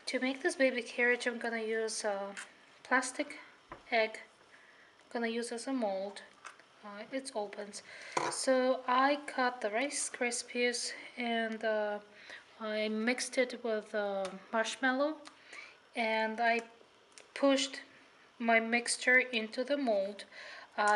To make this baby carriage, I'm gonna use a plastic egg. I'm gonna use as a mold. It opens. So I cut the Rice Krispies and I mixed it with marshmallow, and I pushed my mixture into the mold.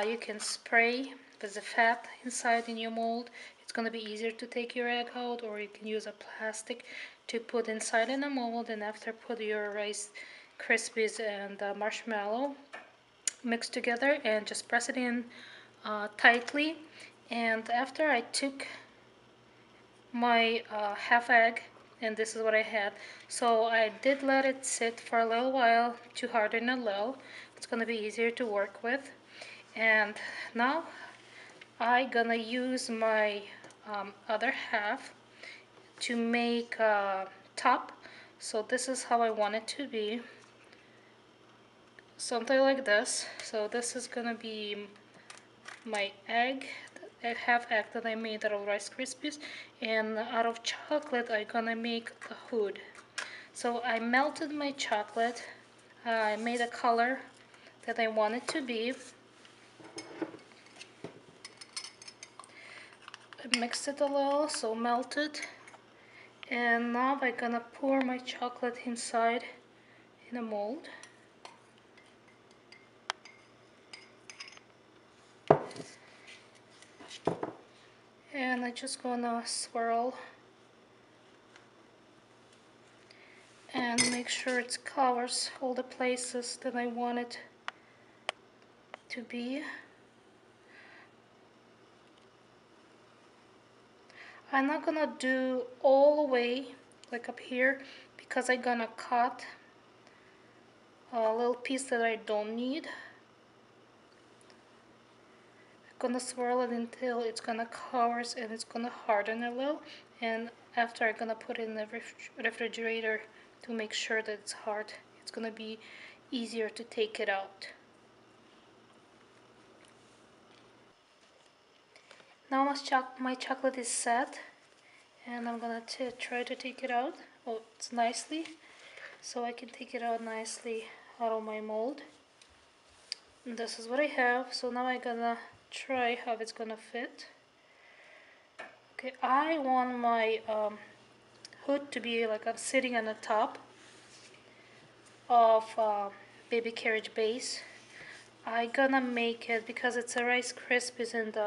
You can spray with the fat inside in your mold. It's going to be easier to take your egg out, or you can use a plastic to put inside in a mold, and after put your Rice Krispies and marshmallow mixed together and just press it in tightly. And after I took my half egg, and this is what I had, so I did let it sit for a little while to harden a little. It's gonna be easier to work with. And now I gonna use my other half to make a top. So this is how I want it to be, something like this. So this is gonna be my egg, a half egg that I made out of Rice Krispies, and out of chocolate I'm gonna make the hood. So I melted my chocolate, I made a color that I want it to be, I mixed it a little, so melted, and now I'm gonna pour my chocolate inside in a mold. And I'm just gonna swirl and make sure it covers all the places that I want it to be. I'm not gonna do all the way like up here because I'm gonna cut a little piece that I don't need. I'm gonna swirl it until it's gonna cover and it's gonna harden a little, and after I'm gonna put it in the refrigerator to make sure that it's hard. It's gonna be easier to take it out. Now my chocolate is set, and I'm gonna try to take it out. Oh, it's nicely, so I can take it out nicely out of my mold. And this is what I have. So now I'm gonna try how it's gonna fit. Okay, I want my hood to be like I'm sitting on the top of baby carriage base. I'm gonna make it, because it's a Rice Krispies and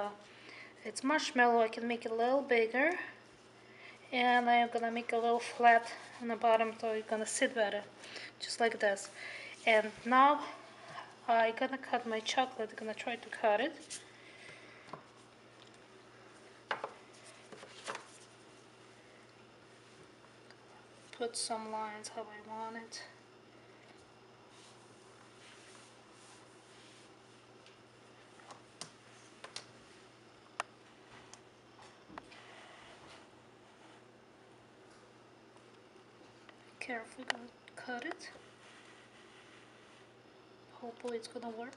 it's marshmallow, I can make it a little bigger, and I'm gonna make a little flat on the bottom so it's gonna sit better, just like this. And now I'm gonna cut my chocolate. I'm gonna try to cut it. Put some lines how I want it. Carefully gonna cut it. Hopefully it's gonna work.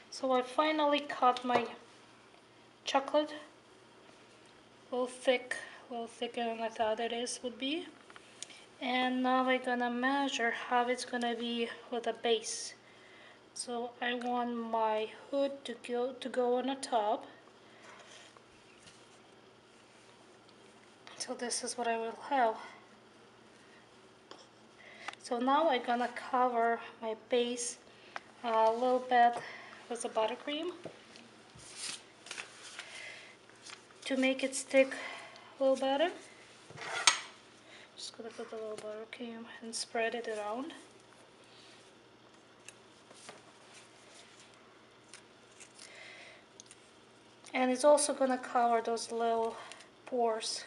So I finally cut my chocolate a little thick, a little thicker than I thought would be. And now we're gonna measure how it's gonna be with the base. So I want my hood to go on the top. So this is what I will have. So now I'm gonna cover my base a little bit with the buttercream to make it stick a little better. Just gonna put a little buttercream and spread it around. And it's also gonna cover those little pores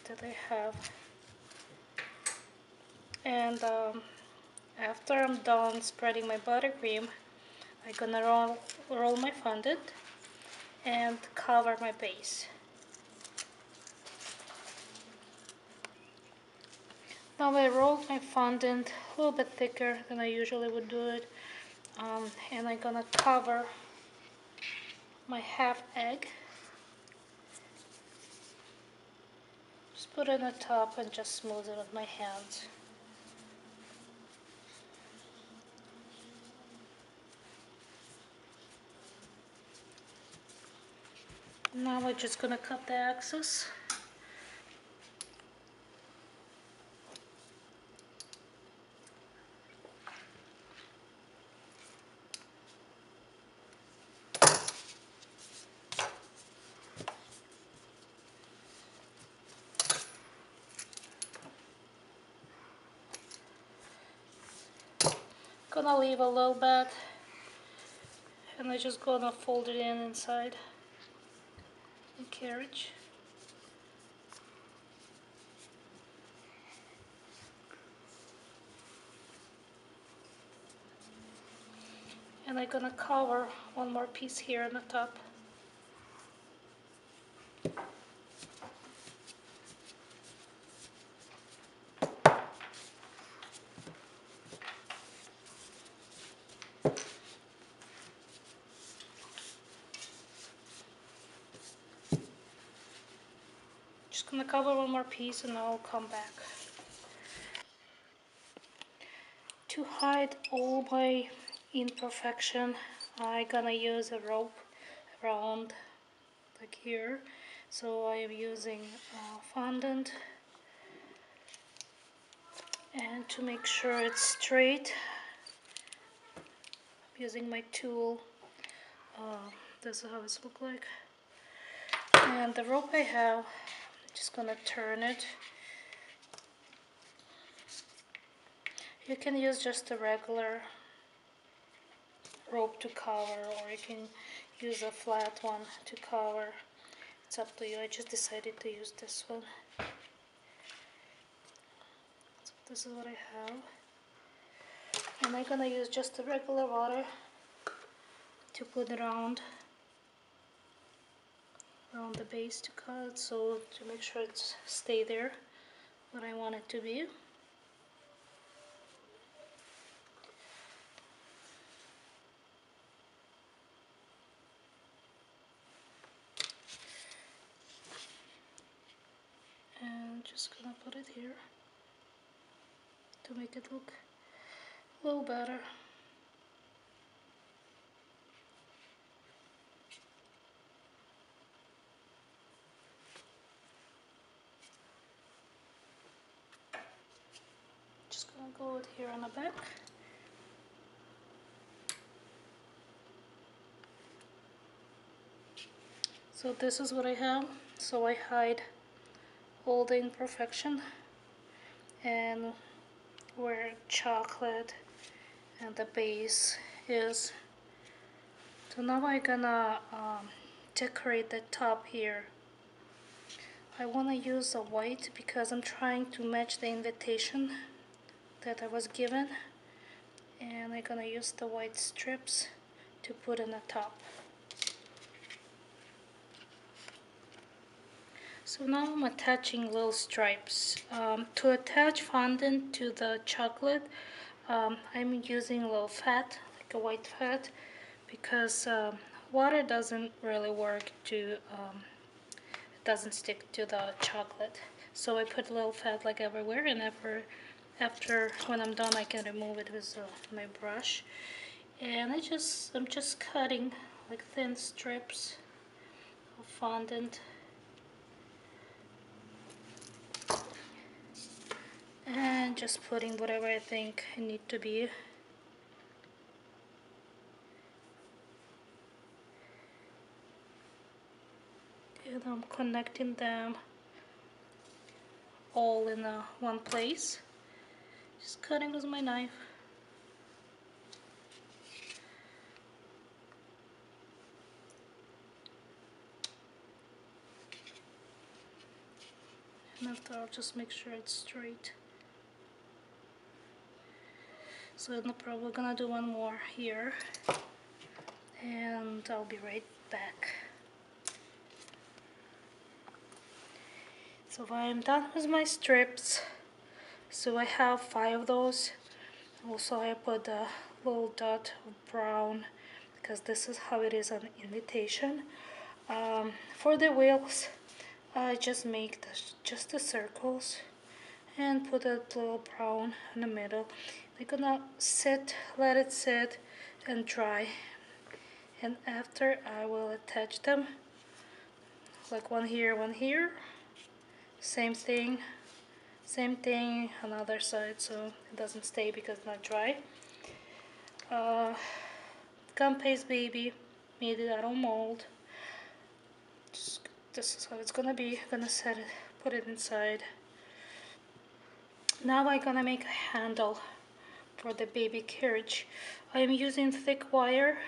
that I have. And after I'm done spreading my buttercream, I'm gonna roll my fondant and cover my base. Now I rolled my fondant a little bit thicker than I usually would do it, and I'm gonna cover my half egg. Just put it on the top and just smooth it with my hands. Now we're just gonna cut the excess. Gonna leave a little bit, and I'm just gonna fold it in inside the carriage. And I'm gonna cover one more piece here on the top. Just gonna cover one more piece and I'll come back. To hide all my imperfection, I'm gonna use a rope around like here. So I am using fondant, and to make sure it's straight, I'm using my tool. This is how it looks like. And the rope I have, I'm just gonna turn it. You can use just a regular rope to cover, or you can use a flat one to cover. It's up to you. I just decided to use this one. So this is what I have. And I'm gonna use just the regular water to put around the base to cut, so to make sure it's stay there what I want it to be. And just gonna put it here to make it look a little better. Just gonna go with here on the back. So this is what I have. So I hide all the imperfection and where chocolate and the base is. So now I'm gonna decorate the top here. I want to use a white because I'm trying to match the invitation that I was given, and I'm gonna use the white strips to put in the top. So now I'm attaching little stripes. To attach fondant to the chocolate, I'm using a little fat, like a white fat, because water doesn't really work to, it doesn't stick to the chocolate. So I put a little fat like everywhere, and after when I'm done I can remove it with my brush. And I'm just cutting like thin strips of fondant. And just putting whatever I think I need to be. And I'm connecting them all in one place. Just cutting with my knife. And after I'll just make sure it's straight. So no problem, we're gonna do one more here. And I'll be right back. So I'm done with my strips. So I have 5 of those. Also I put a little dot of brown because this is how it is on the invitation. For the wheels, I just make just the circles and put a little brown in the middle. They're gonna let it sit and dry, and after I will attach them, like one here, same thing on the other side, so it doesn't stay because it's not dry. Gum paste baby, made it out of mold. This is how it's gonna be. I'm gonna put it inside. Now I'm gonna make a handle for the baby carriage. I'm using thick wire,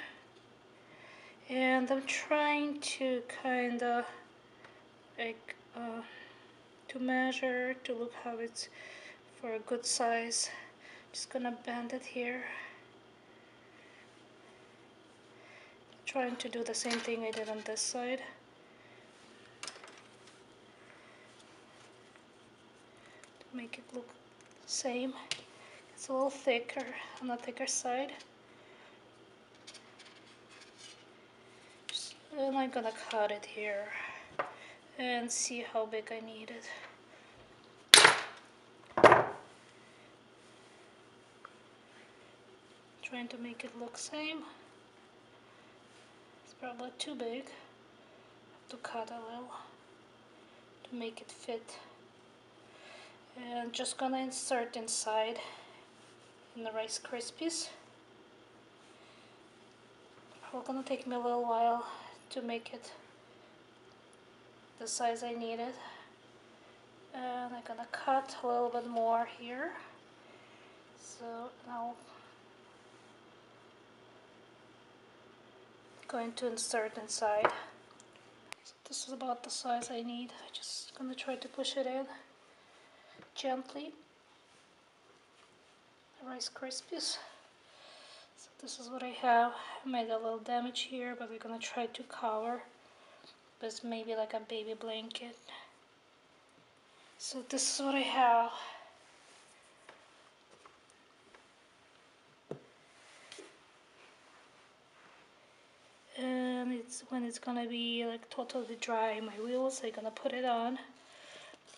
and I'm trying to kinda like to measure to look how it's for a good size. Just gonna bend it here. Trying to do the same thing I did on this side. To make it look the same. It's a little thicker on the thicker side. And I'm gonna cut it here and see how big I need it. Trying to make it look same. It's probably too big. Have to cut a little to make it fit. And just gonna insert inside in the Rice Krispies. It's gonna take me a little while to make it the size I need it. And I'm gonna cut a little bit more here. So now going to insert inside. So this is about the size I need. I'm just gonna try to push it in gently. The Rice Krispies. So this is what I have. I made a little damage here, but we're gonna try to cover with maybe like a baby blanket. So this is what I have. And when it's gonna be like totally dry, my wheels, I'm gonna put it on,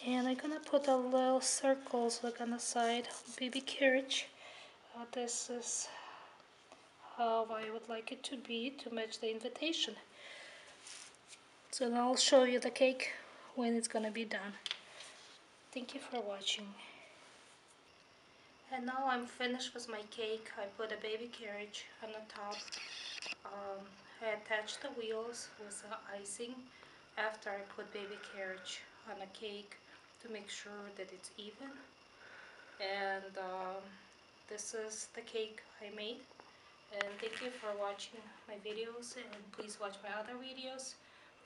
and I'm gonna put a little circles like on the side, baby carriage. This is how I would like it to be to match the invitation. So now I'll show you the cake when it's gonna be done. Thank you for watching. And now I'm finished with my cake. I put a baby carriage on the top. I attached the wheels with the icing after I put baby carriage on the cake to make sure that it's even. And this is the cake I made. And thank you for watching my videos, and please watch my other videos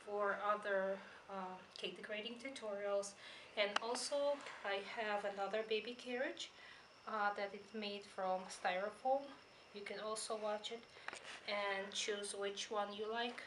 for other cake decorating tutorials. And also I have another baby carriage that is made from styrofoam. You can also watch it and choose which one you like.